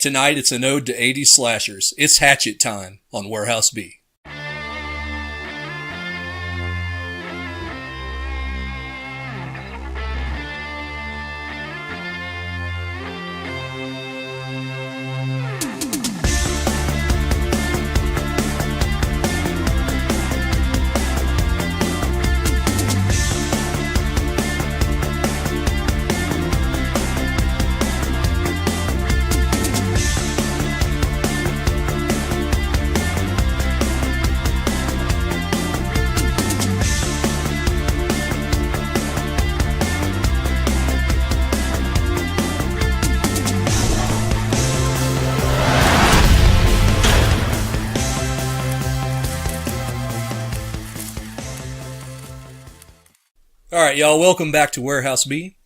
Tonight, it's an ode to 80s slashers. It's Hatchet time on Warehouse B. Alright, y'all, welcome back to Warehouse B.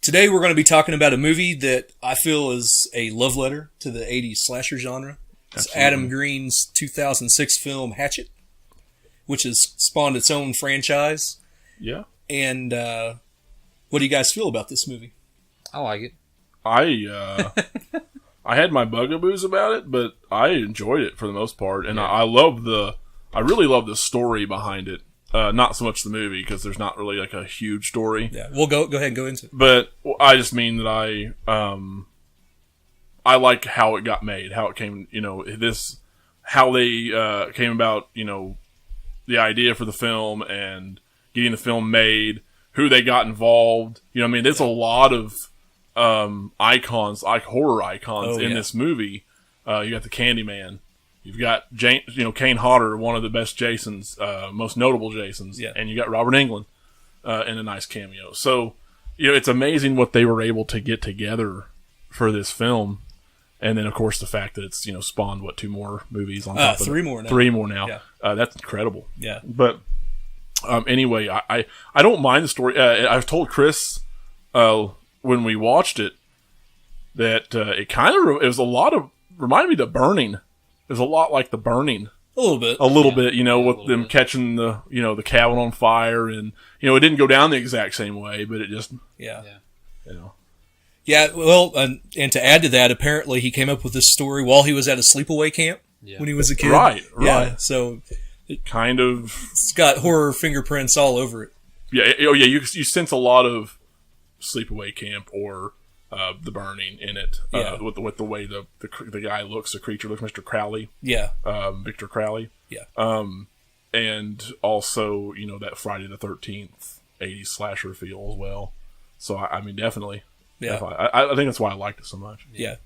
Today we're going to be talking about a movie that I feel is a love letter to the 80s slasher genre. It's Absolutely. Adam Green's 2006 film Hatchet, which has spawned its own franchise. Yeah. And what do you guys feel about this movie? I like it. I had my bugaboos about it, but I enjoyed it for the most part, and I really love the story behind it. Not so much the movie, because there's not really like a huge story. Yeah, we'll go ahead and go into it. But I just mean that I like how it got made, how it came, how they came about, the idea for the film and getting the film made, who they got involved. There's a lot of icons, like horror icons in this movie. You got the Candyman. You've got Kane Hodder, one of the best Jasons, most notable Jasons, and you got Robert Englund in a nice cameo. So, it's amazing what they were able to get together for this film, and then of course the fact that it's spawned two more movies on top of three more now. Three more now. Yeah. That's incredible. Yeah. But anyway, I don't mind the story. I've told Chris when we watched it that it was a lot of reminded me of The Burning. There's a lot like The Burning. A little bit. With them catching the, the cabin on fire, and, it didn't go down the exact same way, but it just, Yeah, well, and to add to that, apparently he came up with this story while he was at a sleepaway camp when he was a kid. Right. Yeah, so kind of. It's got horror fingerprints all over it. Yeah. Oh, yeah. You sense a lot of sleepaway camp or The Burning in it, with the way the guy looks, the creature looks, Mr. Crowley. Yeah. Victor Crowley. Yeah. And also, that Friday the 13th 80s slasher feel as well. So, definitely. Yeah. Definitely. I think that's why I liked it so much. Yeah.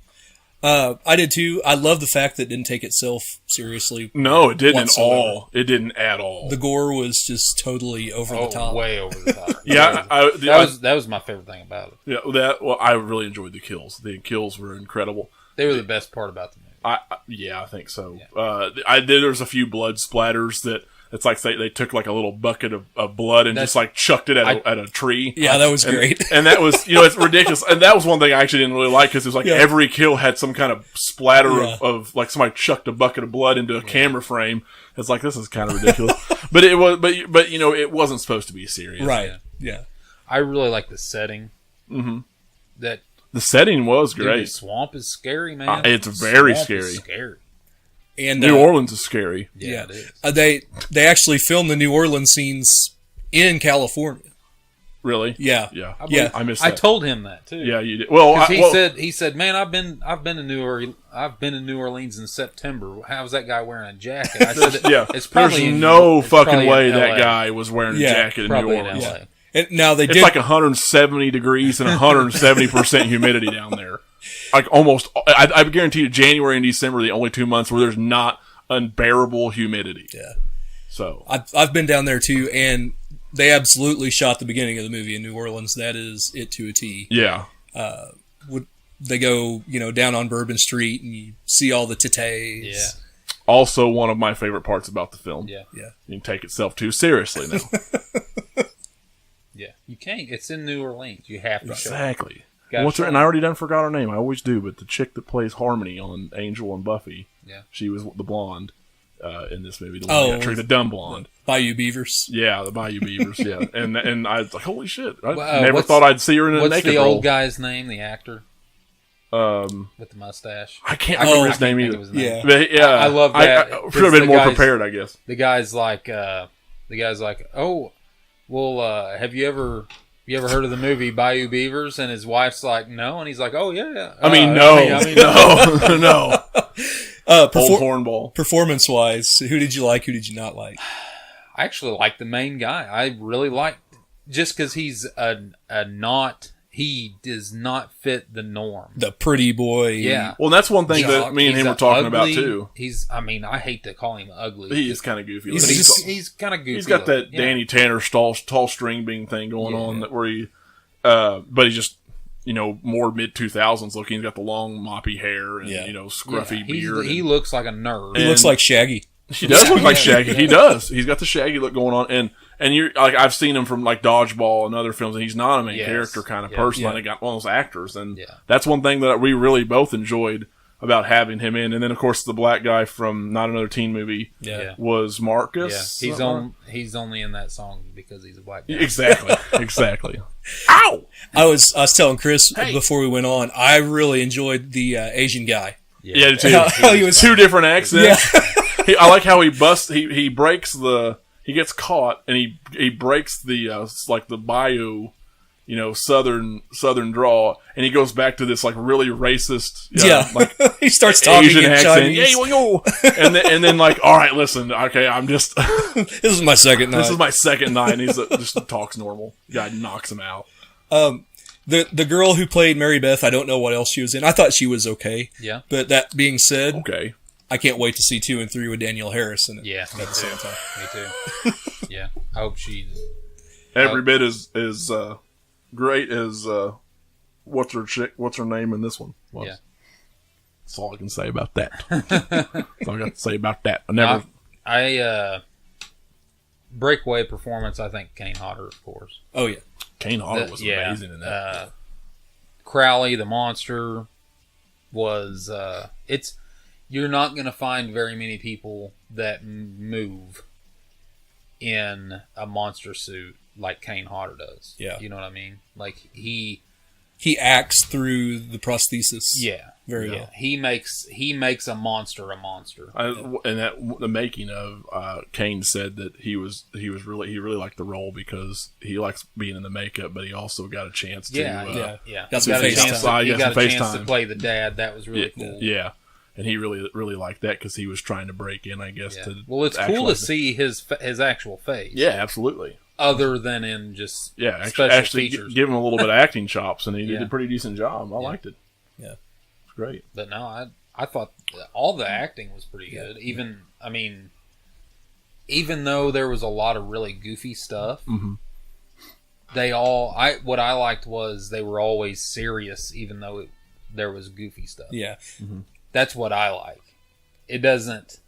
I did too. I love the fact that it didn't take itself seriously. No, it didn't whatsoever. at all. It didn't at all. The gore was just totally over the top. Way over the top. Yeah. That was my favorite thing about it. Yeah, I really enjoyed the kills. The kills were incredible. They were the best part about the movie. I think so. Yeah. There's a few blood splatters that it's like they took like a little bucket of blood and just like chucked it at a tree. Yeah, that was great. And that was, it's ridiculous. And that was one thing I actually didn't really like, because it was like every kill had some kind of splatter of like somebody chucked a bucket of blood into a camera frame. It's like, this is kind of ridiculous. But it was, but it wasn't supposed to be serious. Right. Yeah. I really like the setting. Mm-hmm. That the setting was great. Dude, the swamp is scary, man. It's very swamp scary. Is scary. And New Orleans is scary. Yeah, it is. They actually filmed the New Orleans scenes in California. Really? Yeah. Yeah. I missed that. I told him that too. Yeah, you did. Well, he said, man, I've been to New Orleans in September. How's that guy wearing a jacket? I said, it's probably there's no fucking way in that LA. guy was wearing a jacket in New Probably Orleans. in LA. And now It's like 170 degrees and 170% humidity down there. Like almost, I guarantee you, January and December are the only 2 months where there's not unbearable humidity. Yeah. So I've been down there too, and they absolutely shot the beginning of the movie in New Orleans. That is it to a T. Yeah. They go, down on Bourbon Street, and you see all the titties. Yeah. Also, one of my favorite parts about the film. Yeah. Yeah. You can take itself too seriously now. Yeah. You can't. It's in New Orleans. You have to show it. Exactly. Gotta What's her? show And it. I already forgot her name. I always do, but the chick that plays Harmony on Angel and Buffy. Yeah. She was the blonde in this movie. The one that got tricked, the dumb blonde. Bayou Beavers. Yeah, the Bayou Beavers. Yeah, and I was like, holy shit! I Well, never thought I'd see her in a What's naked the role. old guy's name? The actor. with the mustache. I can't remember his name either. Yeah, but, yeah. I love that. I should have been more prepared, I guess. The guy's like, oh, well, have you ever heard of the movie Bayou Beavers? And his wife's like, no, and he's like, oh yeah. I mean, no. Old hornball. Performance-wise, who did you like? Who did you not like? I actually like the main guy. I really liked, just because he's he does not fit the norm. The pretty boy. Yeah. Well, that's one thing that me and him were talking about too. I hate to call him ugly. He is kind of goofy. He's kind of goofy. He's got that Danny Tanner tall string bean thing going on where he, but he's just, more mid 2000s looking. He's got the long moppy hair and, scruffy beard. He looks like a nerd. He looks like Shaggy. He does look like Shaggy. He does. He's got the Shaggy look going on. And you're like, I've seen him from like Dodgeball and other films, and he's not a main character kind of person. Like, got one of those actors, and that's one thing that we really both enjoyed about having him in. And then, of course, the black guy from Not Another Teen Movie was Marcus. Yeah. He's only in that song because he's a black guy. Exactly. Ow! I was telling Chris before we went on, I really enjoyed the Asian guy. Yeah, too. He was two different accents. Yeah. I like how he busts. He breaks the. He gets caught and he breaks the like the bayou, southern draw, and he goes back to this like really racist. Like he starts talking Asian in accent. Chinese. and then like, all right, listen, okay, I'm just. This is my second night. This is my second night, and he's just talks normal. Guy knocks him out. The girl who played Mary Beth, I don't know what else she was in. I thought she was okay. Yeah. But that being said, okay. I can't wait to see 2 and 3 with Danielle Harris in it. Yeah, at the same time. Me too. Yeah, I hope she's every bit as great as what's her name in this one. Was. Yeah, that's all I can say about that. That's all I got to say about that. breakaway performance. I think Kane Hodder, of course. Oh yeah, Kane Hodder was amazing in that. Crowley, the monster, was you're not going to find very many people that move in a monster suit like Kane Hodder does. Yeah. You know what I mean? Like, he acts through the prosthesis. Yeah. Very well. He makes a monster a monster. And that the making of Kane said that he really liked the role because he likes being in the makeup, but he also got a chance to Got some face time. He got a chance to play the dad. That was really cool. Yeah. And he really, really liked that because he was trying to break in, I guess. Yeah. Well, it's cool to see his actual face. Yeah, absolutely. Other than in just actually features. Give him a little bit of acting chops, and he did a pretty decent job. I liked it. Yeah, it's great. But no, I thought all the acting was pretty good. Even though there was a lot of really goofy stuff, what I liked was they were always serious, even though there was goofy stuff. Yeah. Mm-hmm. That's what I like. It doesn't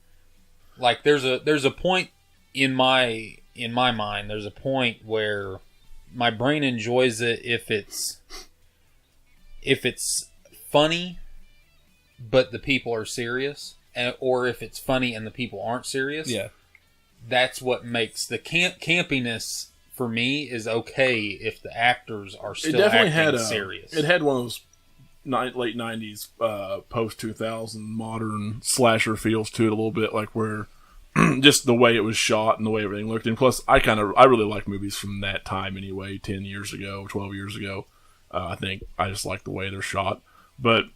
like there's a point in my mind. There's a point where my brain enjoys it if it's funny, but the people are serious, or if it's funny and the people aren't serious. Yeah, that's what makes the campiness for me is okay if the actors are still acting serious. It had one of those late 90s post 2000 modern slasher feels to it a little bit, like where just the way it was shot and the way everything looked. And plus I really like movies from that time anyway, 10 years ago, 12 years ago. I think I just like the way they're shot, but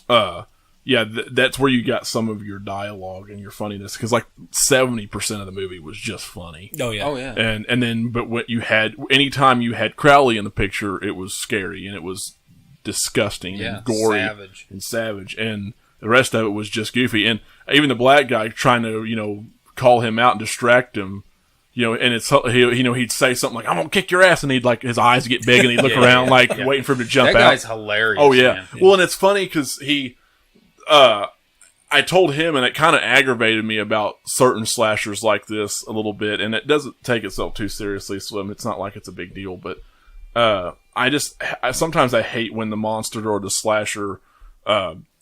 that's where you got some of your dialogue and your funniness, because like 70% of the movie was just funny. Oh yeah. And then but what you had, anytime you had Crowley in the picture, it was scary and it was disgusting and gory and savage, and the rest of it was just goofy. And even the black guy trying to call him out and distract him, and it's he'd say something like, "I'm gonna kick your ass," and he'd like his eyes get big and he'd look around waiting for him to jump out. That guy's hilarious. Oh yeah. Man. Well, and it's funny because I told him, and it kind of aggravated me about certain slashers like this a little bit, and it doesn't take itself too seriously, so it's not like it's a big deal, but sometimes I hate when the monster or the slasher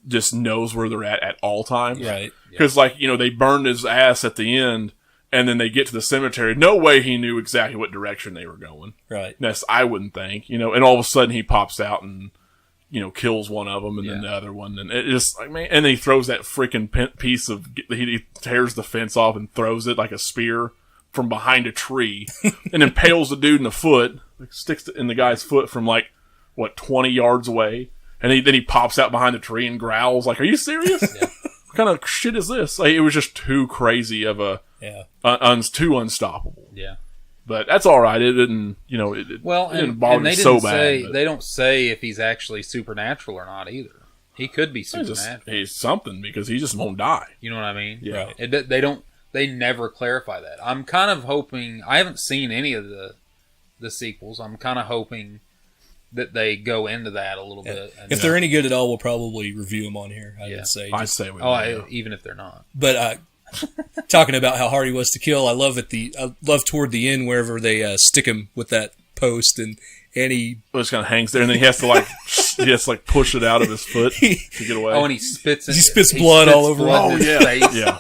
just knows where they're at all times. Right. Because, they burned his ass at the end, and then they get to the cemetery. No way he knew exactly what direction they were going. Right. I wouldn't think, and all of a sudden he pops out and kills one of them, and then the other one, and it just like, man, and then he throws that freaking piece of, he tears the fence off and throws it like a spear from behind a tree, and impales the dude in the foot, like, sticks it in the guy's foot from 20 yards away, and then he pops out behind the tree and growls like, "Are you serious? What kind of shit is this?" Like, it was just too crazy of a, too unstoppable. Yeah. But that's all right. It didn't, it didn't bother me so bad. They don't say if he's actually supernatural or not either. He could be supernatural. He's something because he just won't die. You know what I mean? Yeah. They never clarify that. I'm kind of hoping. I haven't seen any of the sequels. I'm kind of hoping that they go into that a little bit. And, if they're any good at all, we'll probably review them on here. I would say. I'd say we will. Even if they're not. But talking about how hard he was to kill, I love toward the end wherever they stick him with that post and he just kind of hangs there, and then he has to push it out of his foot to get away. Oh, and he spits blood all over him. Oh yeah.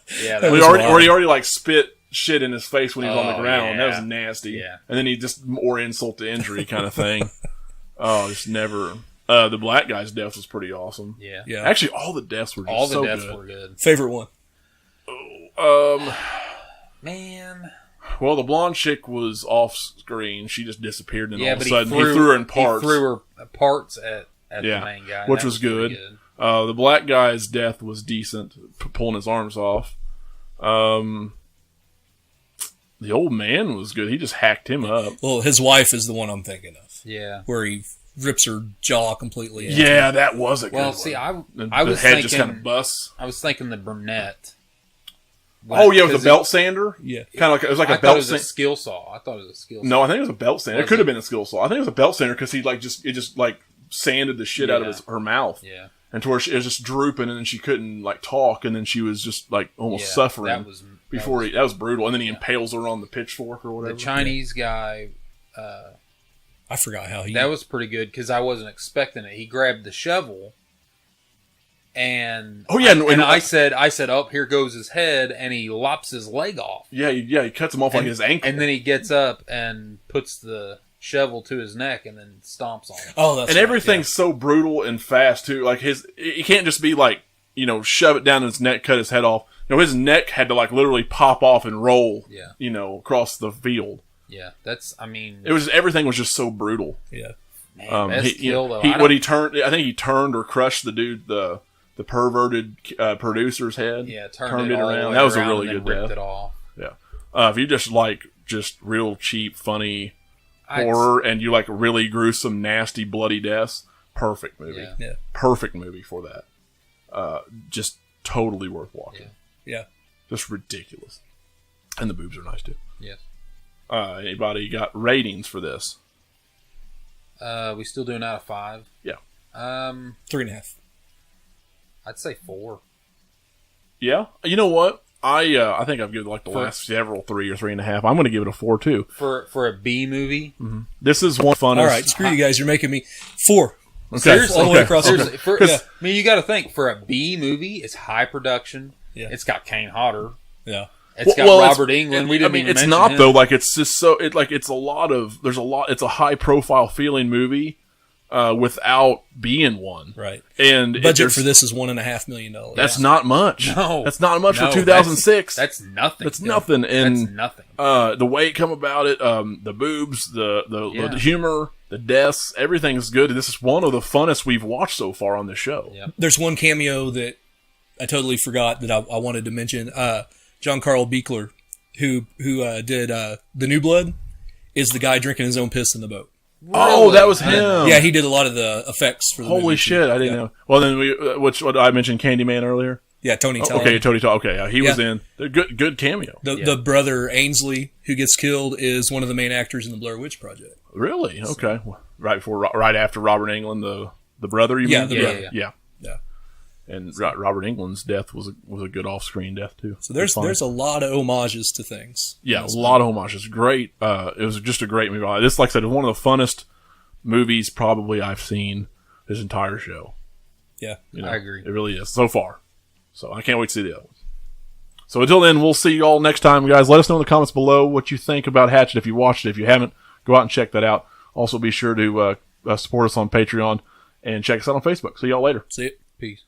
He already spit shit in his face when he was on the ground. Yeah. That was nasty. Yeah. And then he just more insult to injury kind of thing. Just never. The black guy's death was pretty awesome. Yeah. Actually, all the deaths were just so good. Were good. Favorite one? Man. Well, the blonde chick was off screen. She just disappeared, and all of a but sudden he threw her in parts. He threw her parts at the main guy, which was good. The black guy's death was decent, pulling his arms off. The old man was good. He just hacked him up. Well, his wife is the one I'm thinking of. Yeah, where he rips her jaw completely out. Yeah, that was a good one. Well, see, I was the head thinking, just kind of busts. I was thinking the brunette. With the belt sander? Yeah. Kind of it was like a belt sander. A skill saw. I thought it was a skill saw. No, I think it was a belt sander. It could have been a skill saw. I think it was a belt sander because it just sanded the shit out of her mouth. Yeah. And to where it was just drooping, and then she couldn't talk, and then she was just almost suffering. That was brutal. And then he impales her on the pitchfork or whatever. The Chinese guy. I forgot how he. That was pretty good because I wasn't expecting it. He grabbed the shovel. And I said, "Oh, here goes his head," and he lops his leg off. Yeah, he cuts him off like his ankle, and then he gets up and puts the shovel to his neck, and then stomps on him. Oh, that's and everything's so brutal and fast too. Like he can't just be shove it down his neck, cut his head off. His neck had to literally pop off and roll. Yeah. Across the field. Yeah, everything was just so brutal. Yeah. Man, best kill though. I think he turned or crushed the dude the perverted producer's head. Yeah, turned it around. That was a really good ripped death. It off. Yeah. If you just just real cheap, funny horror, and you really gruesome, nasty, bloody deaths, perfect movie. Yeah. Perfect movie for that. Just totally worth watching. Yeah. Just ridiculous. And the boobs are nice too. Yes. Anybody got ratings for this? We still doing out of 5? Yeah. 3.5. I'd say 4. Yeah. You know what? I think I've given the last several 3 or 3.5. I'm going to give it a 4 too. For a B movie. Mm-hmm. This is one fun. All right, screw you guys. You're making me 4. Okay. Seriously, all the way across. I mean, you got to think for a B movie, it's high production. Yeah. It's got Kane Hodder. Yeah. It's got Robert Englund. It's not him. Though. It's just so it's a lot of It's a high profile feeling movie. Without being one, right? And budget for this is $1.5 million. That's not much. No, that's not much for 2006. That's nothing. That's nothing. And that's nothing. The way it come about it, the boobs, the humor, the deaths, everything's good. This is one of the funnest we've watched so far on the show. Yeah. There's one cameo that I totally forgot that I wanted to mention. John Carl Buechler, who did The New Blood, is the guy drinking his own piss in the boat. Really? Oh, that was him. Yeah, he did a lot of the effects for the Holy movie. shit, I didn't know. Well, then what I mentioned Candyman earlier? Yeah, Tony Todd. Okay, Tony Todd. Okay, yeah, he was in. Good cameo. The brother Ainsley who gets killed is one of the main actors in the Blair Witch Project. Really? Okay. Right after Robert Englund, the brother, you mean? Yeah. And Robert Englund's death was a good off-screen death too. So there's a lot of homages to things. Yeah, a lot of homages. Great. It was just a great movie. This, like I said, is one of the funnest movies probably I've seen this entire show. Yeah, I agree. It really is so far. So I can't wait to see the other ones. So until then, we'll see you all next time, guys. Let us know in the comments below what you think about Hatchet. If you watched it, if you haven't, go out and check that out. Also, be sure to support us on Patreon. and check us out on Facebook. See y'all later. See it. Peace.